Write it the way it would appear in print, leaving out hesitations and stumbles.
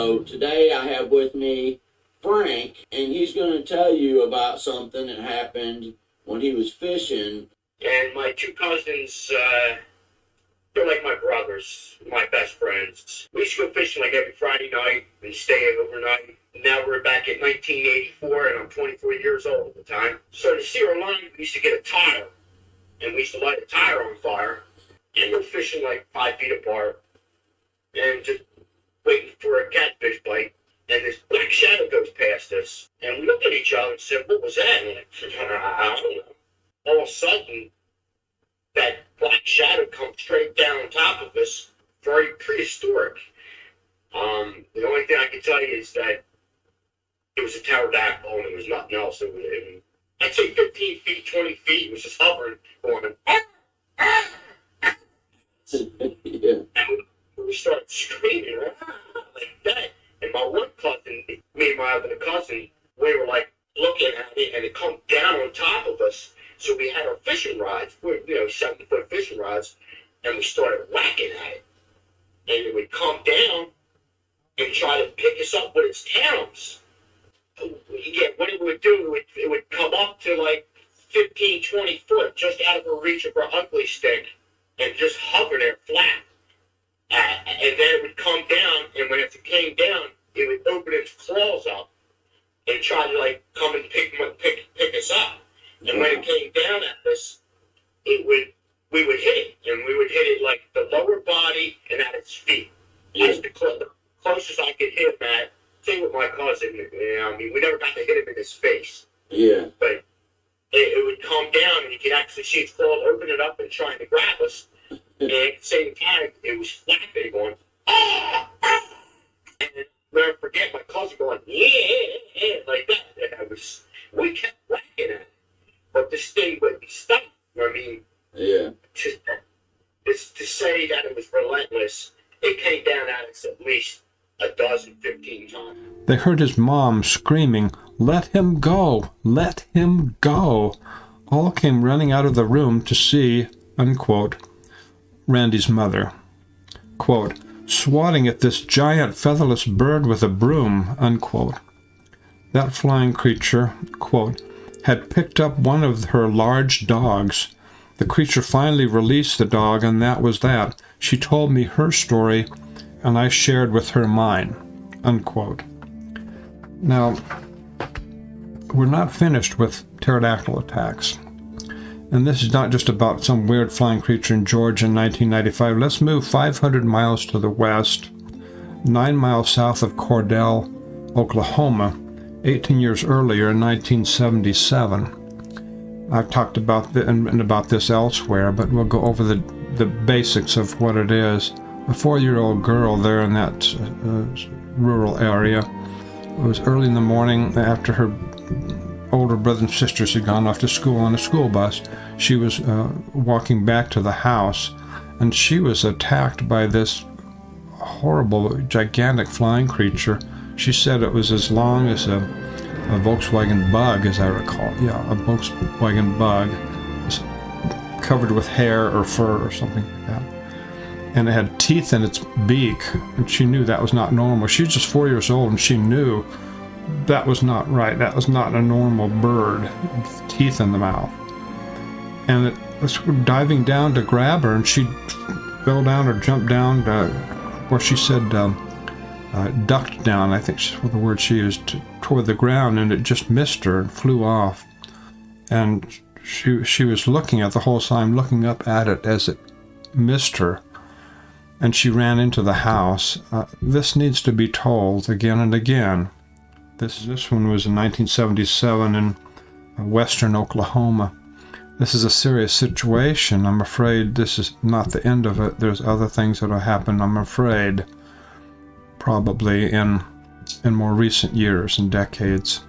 So today I have with me Frank, and he's going to tell you about something that happened when he was fishing. And my two cousins, they're like my brothers, my best friends. We used to go fishing like every Friday night and stay overnight. Now we're back in 1984, and I'm 24 years old at the time. So to see our line, we used to get a tire, and we used to light a tire on fire, and we're fishing like 5 feet apart, and just waiting for a catfish bite. And this black shadow goes past us, and we looked at each other and said, "What was that?" And I don't know. All of a sudden, that black shadow comes straight down on top of us, very prehistoric. The only thing I can tell you is that it was a pterodactyl, and it was nothing else. I'd say 15 feet, 20 feet. It was just hovering, going, Yeah. and we started screaming like that. And my one cousin, me and my other cousin, we were like looking at it, and it come down on top of us. So we had our fishing rods, 70-foot fishing rods, and we started whacking at it. And it would come down and try to pick us up with its talons. Yeah, what it would do, it would come up to like 15, 20 foot, just out of the reach of our ugly stick, and just hover there flat. And then it would come down, and when it came down, it would open its claws up and try to like come and pick us up. And when it came down at us, we would hit it, and we would hit it like the lower body and at its feet. That's the closest I could hit him at. Same with my cousin. We never got to hit him in his face. Yeah. But it would come down, and you could actually see its claws open it up and trying to grab us. And at the same time, it was flapping, going, ah, ah. And I'll never forget my cousin going, yeah, like that. And we kept whacking at it. But this thing wouldn't stop. I mean, yeah. To say that it was relentless, it came down at us at least 15 times. They heard his mom screaming, "Let him go! Let him go!" All came running out of the room to see, unquote, Randy's mother, quote, swatting at this giant featherless bird with a broom, unquote. That flying creature, quote, had picked up one of her large dogs. The creature finally released the dog, and that was that. She told me her story, and I shared with her mine, unquote. Now, we're not finished with pterodactyl attacks. And this is not just about some weird flying creature in Georgia in 1995. Let's move 500 miles to the west, 9 miles south of Cordell, Oklahoma, 18 years earlier in 1977. I've talked about about this elsewhere, but we'll go over the basics of what it is. A 4-year-old girl there in that rural area. It was early in the morning after her older brothers and sisters had gone off to school on a school bus. She was walking back to the house, and she was attacked by this horrible, gigantic flying creature. She said it was as long as a Volkswagen Bug, as I recall. Yeah, a Volkswagen Bug. It was covered with hair or fur or something like that. And it had teeth in its beak, and she knew that was not normal. She was just 4 years old, and she knew that was not right. That was not a normal bird with teeth in the mouth. And it was diving down to grab her, and she fell down or jumped down, or she said ducked down, I think was the word she used, toward the ground, and it just missed her and flew off. And she was looking at the whole time, looking up at it as it missed her. And she ran into the house. This needs to be told again and again. This one was in 1977 in western Oklahoma. This is a serious situation. I'm afraid this is not the end of it. There's other things that will happen, I'm afraid, probably in more recent years and decades.